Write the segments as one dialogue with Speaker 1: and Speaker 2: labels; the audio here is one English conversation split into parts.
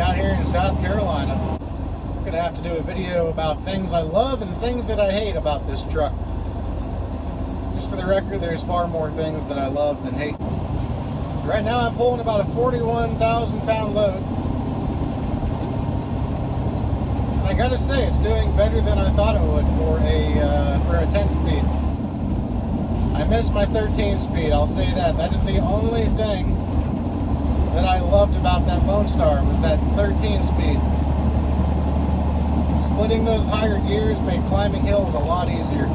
Speaker 1: down here in South Carolina. I'm gonna have to do a video about things I love and things that I hate about this truck. Just for the record, there's far more things that I love than hate. Right now I'm pulling about a 41,000 pound load. And I gotta say, it's doing better than I thought it would for a 10 speed. I missed my 13 speed, I'll say that. That is the only thing that I loved about that Lone Star, was that 13 speed. Splitting those higher gears made climbing hills a lot easier.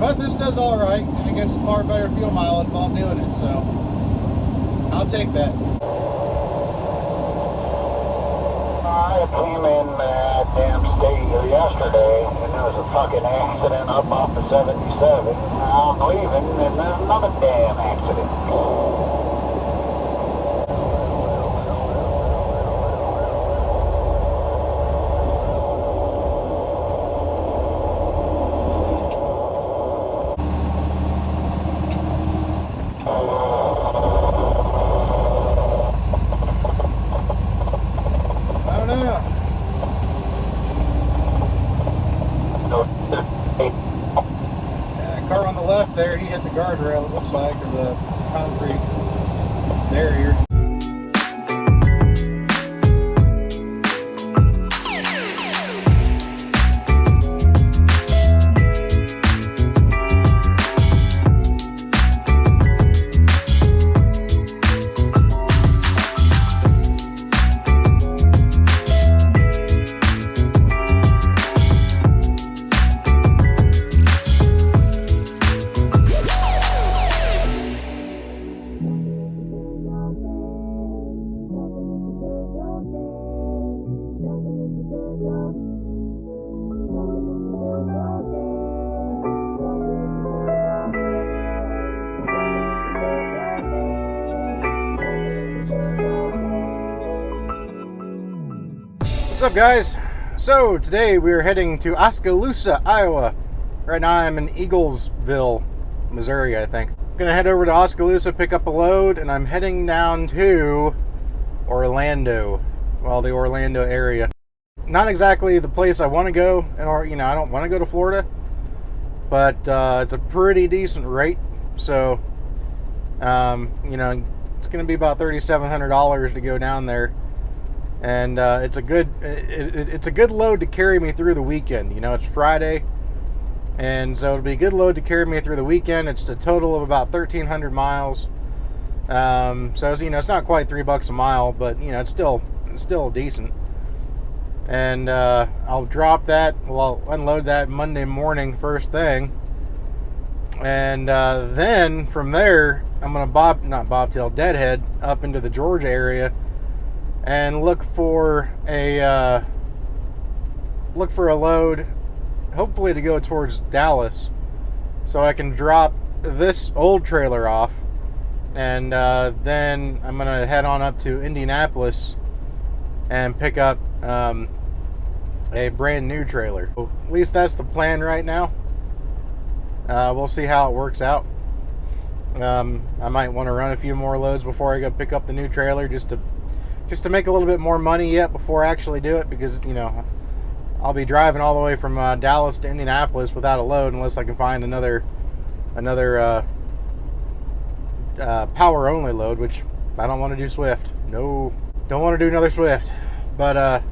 Speaker 1: But this does alright, and it gets far better fuel mileage while doing it, so I'll take that.
Speaker 2: I came in damn state here yesterday, and there was a fucking accident up off the 77. I'm leaving, and there's another damn accident.
Speaker 1: Car on the left there, he hit the guardrail, it looks like, or the concrete barrier. What's up, guys? So today we are heading to Oskaloosa, Iowa. Right now I'm in Eaglesville, Missouri, I think. I'm gonna head over to Oskaloosa, pick up a load, and I'm heading down to Orlando. Well, the Orlando area. Not exactly the place I want to go, or I don't want to go to Florida, but it's a pretty decent rate. So, it's gonna be about $3,700 to go down there. And it's a good load to carry me through the weekend. It's Friday, and so it'll be a good load to carry me through the weekend. It's a total of about 1,300 miles. So it's not quite $3 a mile, but it's still decent. And I'll drop that. Well, I'll unload that Monday morning first thing, and then from there I'm gonna deadhead up into the Georgia area and look for a load, hopefully to go towards Dallas, so I can drop this old trailer off, and then I'm gonna head on up to Indianapolis and pick up a brand new trailer. At least that's the plan right now. We'll see how it works out. I might want to run a few more loads before I go pick up the new trailer, just to make a little bit more money yet before I actually do it, because I'll be driving all the way from Dallas to Indianapolis without a load unless I can find another power only load, which I don't want to do Swift. No, don't want to do another Swift, but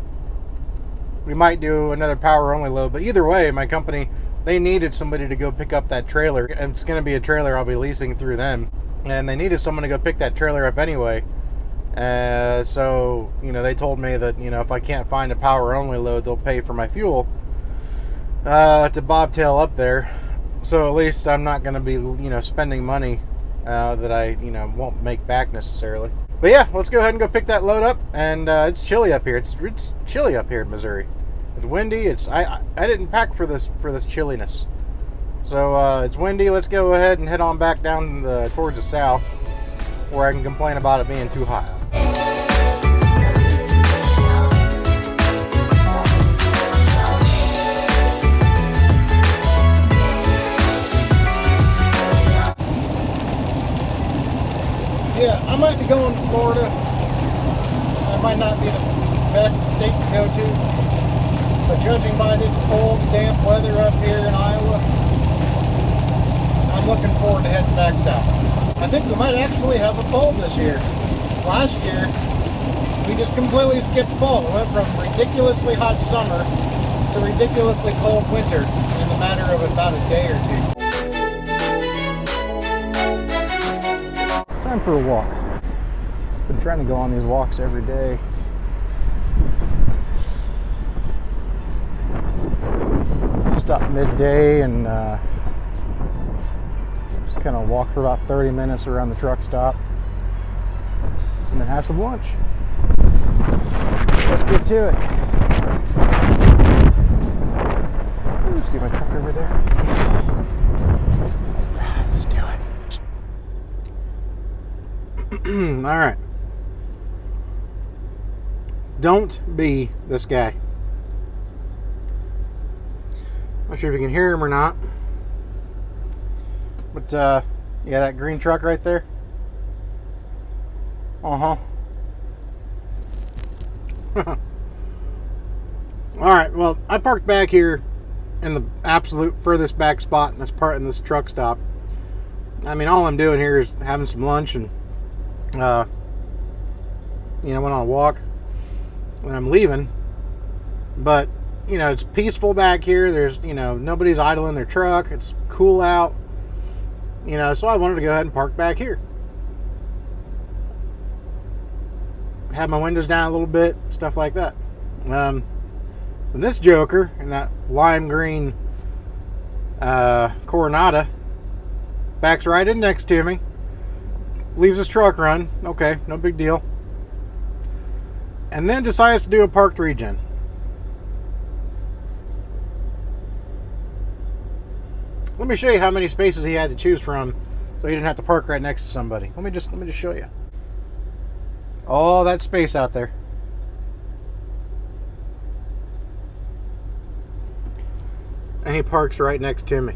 Speaker 1: we might do another power only load. But either way, my company, they needed somebody to go pick up that trailer, and it's going to be a trailer I'll be leasing through them, and they needed someone to go pick that trailer up anyway. So they told me that if I can't find a power only load, they'll pay for my fuel to bobtail up there. So at least I'm not going to be spending money that I won't make back necessarily. But yeah, let's go ahead and go pick that load up. And it's chilly up here. It's chilly up here in Missouri. It's windy. I didn't pack for this chilliness. So it's windy. Let's go ahead and head on back down towards the south, where I can complain about it being too hot. But judging by this cold, damp weather up here in Iowa, I'm looking forward to heading back south. I think we might actually have a cold this year. Last year, we just completely skipped fall. We went from ridiculously hot summer to ridiculously cold winter in the matter of about a day or two. Time for a walk. Been trying to go on these walks every day. Stop midday and just kind of walk for about 30 minutes around the truck stop and then have some lunch. Let's get to it. Ooh, see my truck over there? Alright, let's do it. Alright. Don't be this guy. Not sure if you can hear him or not. But, yeah, that green truck right there. Uh-huh. Alright, well, I parked back here in the absolute furthest back spot in this truck stop. I mean, all I'm doing here is having some lunch and, went on a walk when I'm leaving. But, it's peaceful back here. There's, nobody's idling their truck. It's cool out. So I wanted to go ahead and park back here. Have my windows down a little bit, stuff like that. And this joker in that lime green Coronata backs right in next to me, leaves his truck run. Okay, no big deal. And then decides to do a parked regen. Let me show you how many spaces he had to choose from, so he didn't have to park right next to somebody. Let me just show you. All that space out there. And he parks right next to me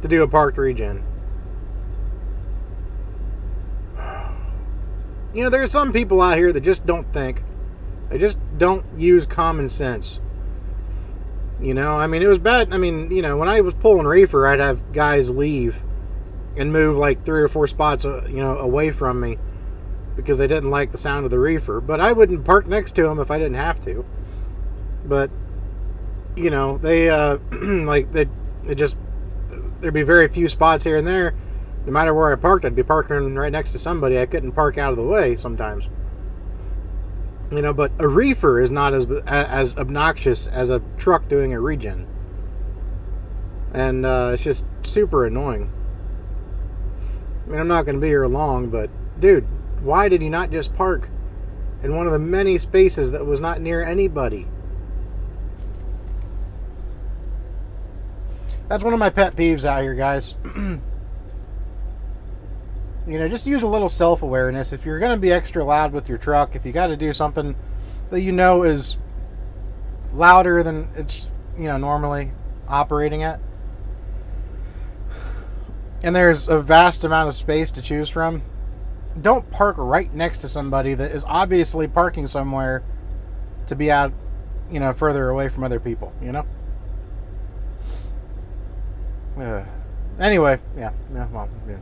Speaker 1: to do a parked regen. There's some people out here that just don't think. They just don't use common sense. It was bad. When I was pulling reefer, I'd have guys leave and move like 3 or 4 spots, away from me because they didn't like the sound of the reefer. But I wouldn't park next to them if I didn't have to. But, they, there'd be very few spots here and there. No matter where I parked, I'd be parking right next to somebody. I couldn't park out of the way sometimes. But a reefer is not as obnoxious as a truck doing a regen. And it's just super annoying. I'm not going to be here long, but dude, why did he not just park in one of the many spaces that was not near anybody? That's one of my pet peeves out here, guys. Just use a little self-awareness. If you're going to be extra loud with your truck, if you got to do something that is louder than it's, normally operating at, and there's a vast amount of space to choose from, don't park right next to somebody that is obviously parking somewhere to be out, further away from other people, Anyway, yeah, well, yeah.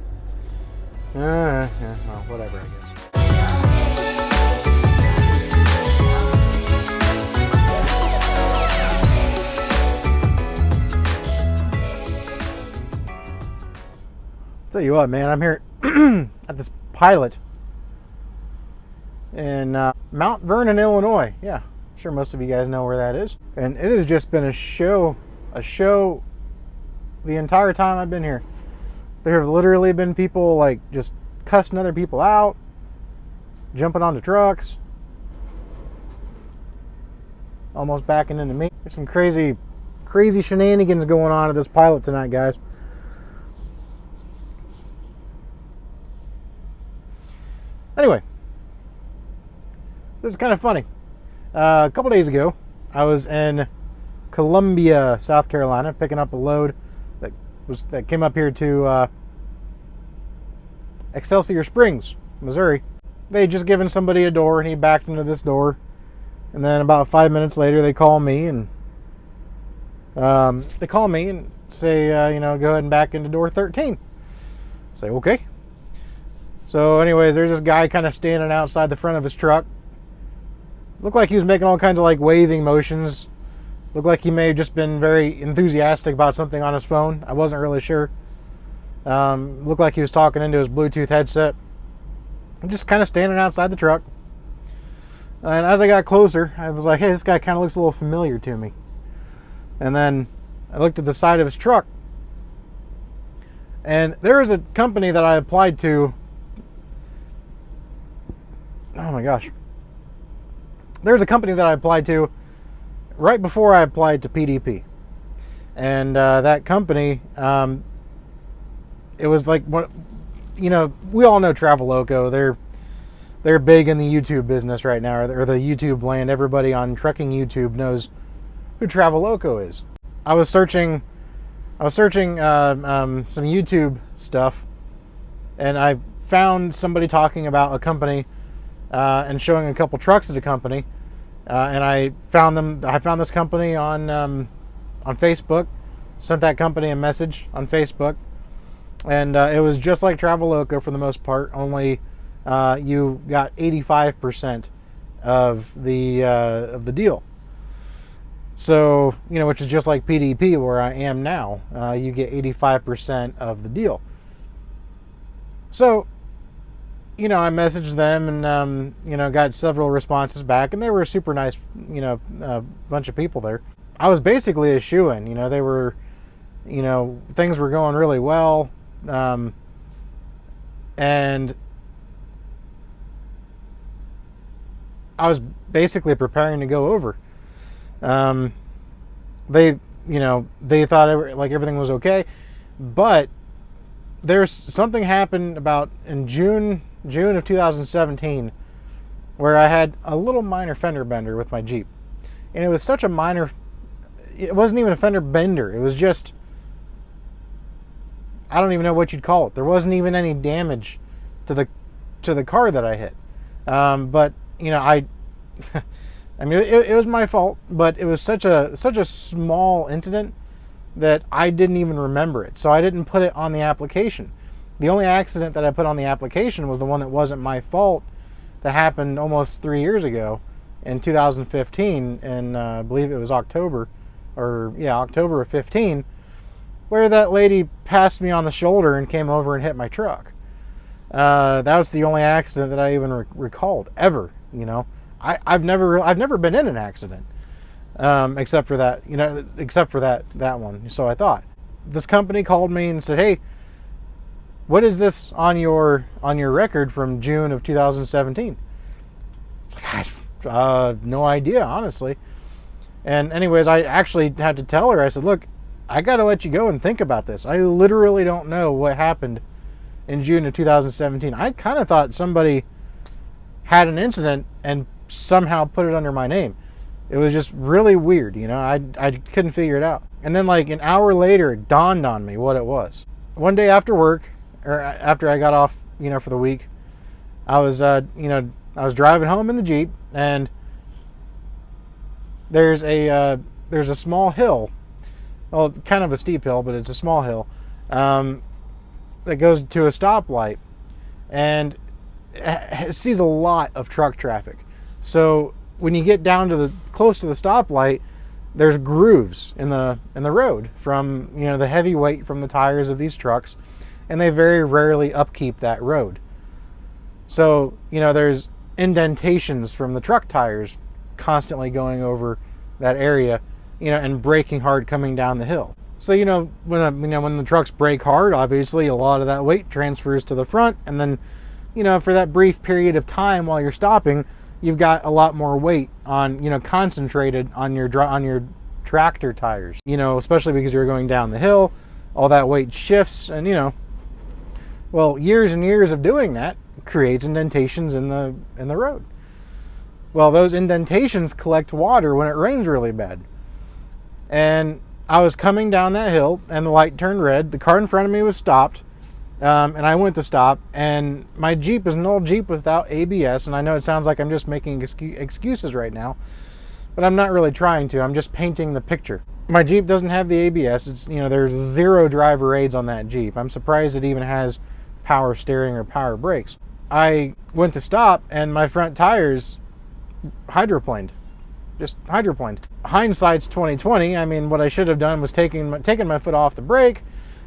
Speaker 1: Well, whatever, I guess. Tell you what, man, I'm here at this pilot in Mount Vernon, Illinois. Yeah, I'm sure most of you guys know where that is. And it has just been a show the entire time I've been here. There have literally been people like just cussing other people out, jumping onto trucks, almost backing into me. There's some crazy shenanigans going on at this pilot tonight, guys. Anyway, this is kind of funny. A couple days ago, I was in Columbia, South Carolina, picking up a load that came up here to Excelsior Springs, Missouri. they had just given somebody a door, and he backed into this door. And then about 5 minutes later, they call me and say, go ahead and back into door 13. I say, okay. So anyways, there's this guy kind of standing outside the front of his truck. Looked like he was making all kinds of like waving motions. Looked like he may have just been very enthusiastic about something on his phone. I wasn't really sure. Looked like he was talking into his Bluetooth headset. Just kind of standing outside the truck. And as I got closer, I was like, hey, this guy kind of looks a little familiar to me. And then I looked at the side of his truck. And there was a company that I applied to. Oh my gosh. There's a company that I applied to right before I applied to PDP. And that company, it was like, we all know Traveloka. They're big in the YouTube business right now, or the YouTube land. Everybody on trucking YouTube knows who Traveloka is. I was searching some YouTube stuff, and I found somebody talking about a company and showing a couple trucks at a company, and I found this company on Facebook. Sent that company a message on Facebook, and it was just like Traveloka for the most part. Only you got 85% of the deal. So, which is just like PDP where I am now. You get 85% of the deal. So, I messaged them and, got several responses back, and they were a super nice, bunch of people there. I was basically a shoo-in. They were, things were going really well. And I was basically preparing to go over. They thought everything was okay, but there's something happened about in June of 2017 where I had a little minor fender bender with my Jeep, and it was such a minor. It wasn't even a fender bender. It was just, I don't even know what you'd call it. There wasn't even any damage to the car that I hit. But I mean, it was my fault, but it was such a small incident that I didn't even remember it. So I didn't put it on the application. The only accident that I put on the application was the one that wasn't my fault, that happened almost 3 years ago in 2015, and I believe it was October of 15, where that lady passed me on the shoulder and came over and hit my truck. That was the only accident that I even recalled ever. I've never been in an accident, except for that one. So I thought. This company called me and said, "Hey, what is this on your record from June of 2017?" No idea, honestly. And anyways, I actually had to tell her. I said, "Look, I got to let you go and think about this. I literally don't know what happened in June of 2017. I kind of thought somebody had an incident and somehow put it under my name. It was just really weird, I couldn't figure it out. And then like an hour later, it dawned on me what it was. One day after work, or after I got off, for the week, I was driving home in the Jeep, and there's a small hill, well, kind of a steep hill, but it's a small hill, that goes to a stoplight, and it sees a lot of truck traffic. So when you get down to close to the stoplight, there's grooves in the road from the heavy weight from the tires of these trucks, and they very rarely upkeep that road. So there's indentations from the truck tires constantly going over that area, and braking hard coming down the hill. So when the trucks brake hard, obviously a lot of that weight transfers to the front, and then for that brief period of time while you're stopping, you've got a lot more weight on, concentrated on your tractor tires, especially because you're going down the hill, all that weight shifts, and years and years of doing that creates indentations in the road. Well, those indentations collect water when it rains really bad. And I was coming down that hill, and the light turned red. The car in front of me was stopped, And I went to stop, and my Jeep is an old Jeep without ABS, and I know it sounds like I'm just making excuses right now, but I'm not really trying to. I'm just painting the picture. My Jeep doesn't have the ABS. It's, there's 0 driver aids on that Jeep. I'm surprised it even has power steering or power brakes. I went to stop, and my front tires hydroplaned. Just hydroplaned. Hindsight's 2020. I mean, what I should have done was taken my foot off the brake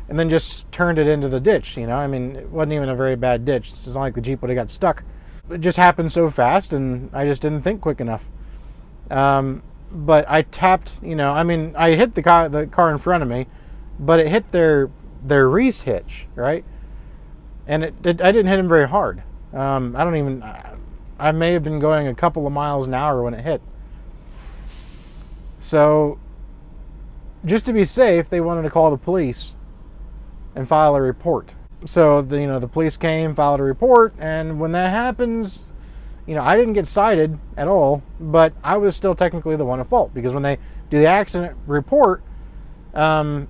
Speaker 1: and then just turned it into the ditch, I mean, it wasn't even a very bad ditch. It's not like the Jeep would have got stuck. It just happened so fast, and I just didn't think quick enough. But I tapped, I hit the car in front of me, but it hit their Reese hitch, right? And I didn't hit him very hard. I may have been going a couple of miles an hour when it hit. So, just to be safe, they wanted to call the police and file a report. So, the police came, filed a report, and when that happens, I didn't get cited at all, but I was still technically the one at fault, because when they do the accident report, the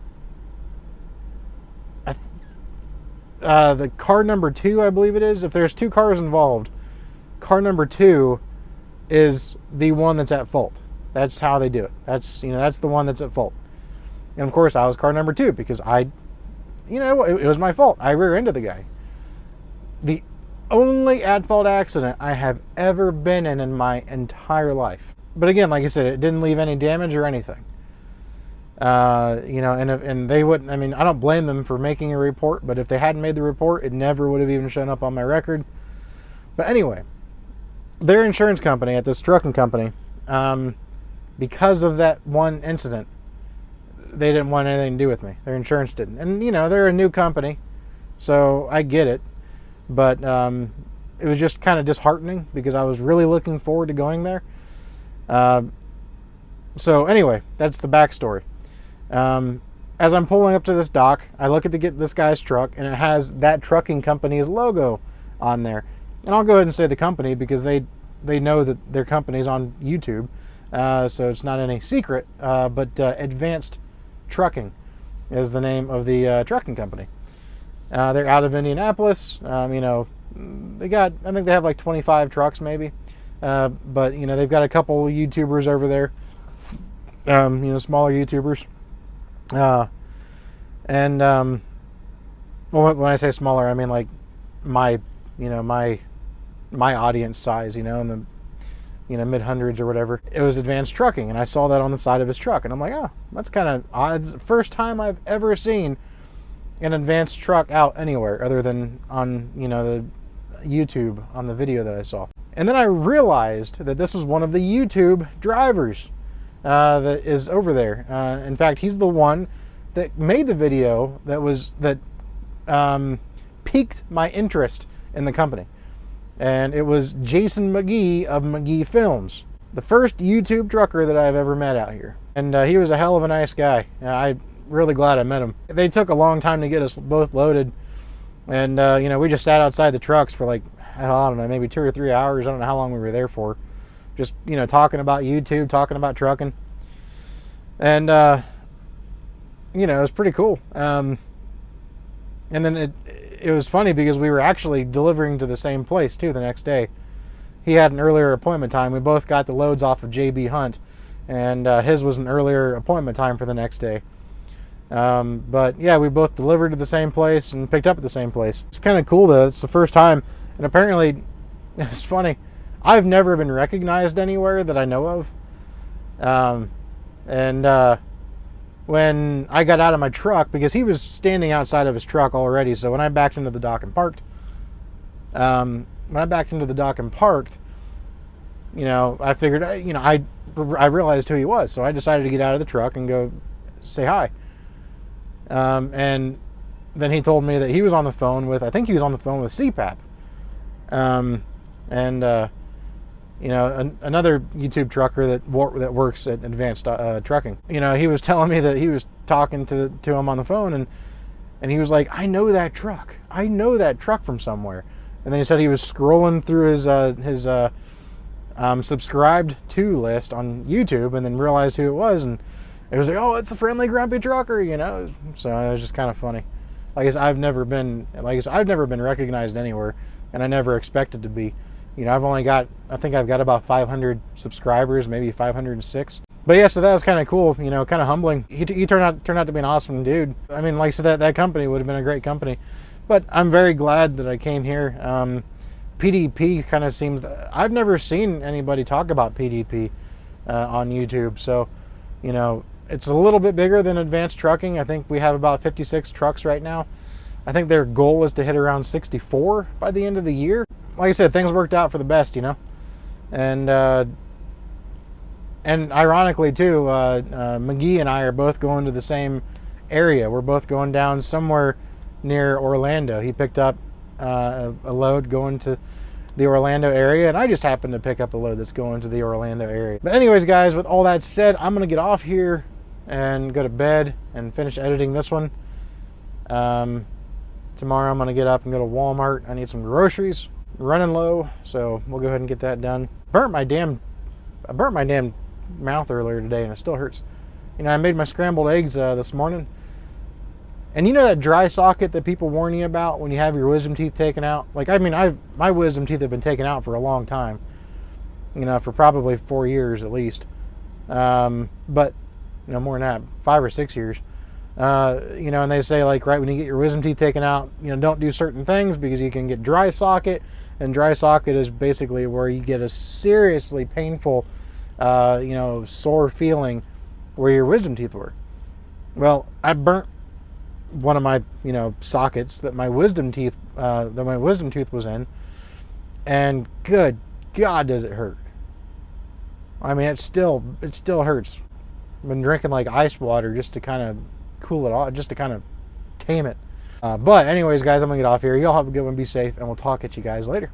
Speaker 1: car number 2, I believe it is, if there's 2 cars involved, car number 2 is the one that's at fault. That's how they do it. That's the one that's at fault. And of course, I was car number 2 because it was my fault. I rear-ended the guy. The only at-fault accident I have ever been in my entire life. But again, like I said, it didn't leave any damage or anything. And they wouldn't, I don't blame them for making a report, but if they hadn't made the report, it never would have even shown up on my record. But anyway, their insurance company at this trucking company, because of that one incident, they didn't want anything to do with me. Their insurance didn't. And, they're a new company, so I get it. But it was just kind of disheartening because I was really looking forward to going there. So anyway, that's the backstory. As I'm pulling up to this dock, I look at this guy's truck, and it has that trucking company's logo on there. And I'll go ahead and say the company because they know that their company's on YouTube. So it's not any secret, but Advanced Trucking is the name of the trucking company. They're out of Indianapolis. I think they have like 25 trucks maybe. But they've got a couple YouTubers over there. Smaller YouTubers. When I say smaller, I mean like my audience size, in the mid-hundreds or whatever. It was Advanced Trucking, and I saw that on the side of his truck, and I'm like, oh, that's kind of odd. It's the first time I've ever seen an Advanced truck out anywhere other than on, the YouTube, on the video that I saw. And then I realized that this was one of the YouTube drivers that is over there. In fact, he's the one that made the video that piqued my interest in the company. And it was Jason McGee of McGee Films, the first YouTube trucker that I've ever met out here. And he was a hell of a nice guy. I'm really glad I met him. They took a long time to get us both loaded. And, we just sat outside the trucks for like, I don't know, maybe 2 or 3 hours. I don't know how long we were there for. Just, talking about YouTube, talking about trucking. And, it was pretty cool. And then it was funny because we were actually delivering to the same place too the next day. He had an earlier appointment time. We both got the loads off of JB Hunt, and his was an earlier appointment time for the next day. But yeah, we both delivered to the same place and picked up at the same place. It's kind of cool though. It's the first time, and apparently, it's funny. I've never been recognized anywhere that I know of. When I got out of my truck, because he was standing outside of his truck already, so when I backed into the dock and parked, I figured, I realized who he was, so I decided to get out of the truck and go say hi. And then he told me that he was on the phone with, I think he was on the phone with CPAP. Another YouTube trucker that works at Advanced Trucking. He was telling me that he was talking to him on the phone, and he was like, I know that truck from somewhere. And then he said he was scrolling through his subscribed to list on YouTube, and then realized who it was, and it was like, oh, it's the Friendly Grumpy Trucker, So it was just kind of funny. Like I said, I've never been recognized anywhere, and I never expected to be. I think I've got about 500 subscribers, maybe 506. But yeah, so that was kind of cool, kind of humbling. He turned out to be an awesome dude. I mean, like I said, that company would have been a great company. But I'm very glad that I came here. PDP kind of seems, I've never seen anybody talk about PDP on YouTube. So, it's a little bit bigger than Advanced Trucking. I think we have about 56 trucks right now. I think their goal is to hit around 64 by the end of the year. Like I said, things worked out for the best, And ironically too, McGee and I are both going to the same area. We're both going down somewhere near Orlando. He picked up a load going to the Orlando area, and I just happened to pick up a load that's going to the Orlando area. But anyways, guys, with all that said, I'm going to get off here and go to bed and finish editing this one. Tomorrow I'm going to get up and go to Walmart. I need some groceries. Running low, so we'll go ahead and get that done. I burnt my damn mouth earlier today, and it still hurts. I made my scrambled eggs this morning, and that dry socket that people warn you about when you have your wisdom teeth taken out. My wisdom teeth have been taken out for a long time, for probably 4 years at least, but more than that, 5 or 6 years. And they say, right when you get your wisdom teeth taken out, don't do certain things because you can get dry socket, and dry socket is basically where you get a seriously painful, sore feeling where your wisdom teeth were. Well, I burnt one of my, sockets that my wisdom tooth was in, and good God, does it hurt. I mean, it still hurts. I've been drinking ice water just to kind of cool it off, just to kind of tame it. But anyways, guys, I'm gonna get off here. Y'all have a good one, be safe, and we'll talk at you guys later.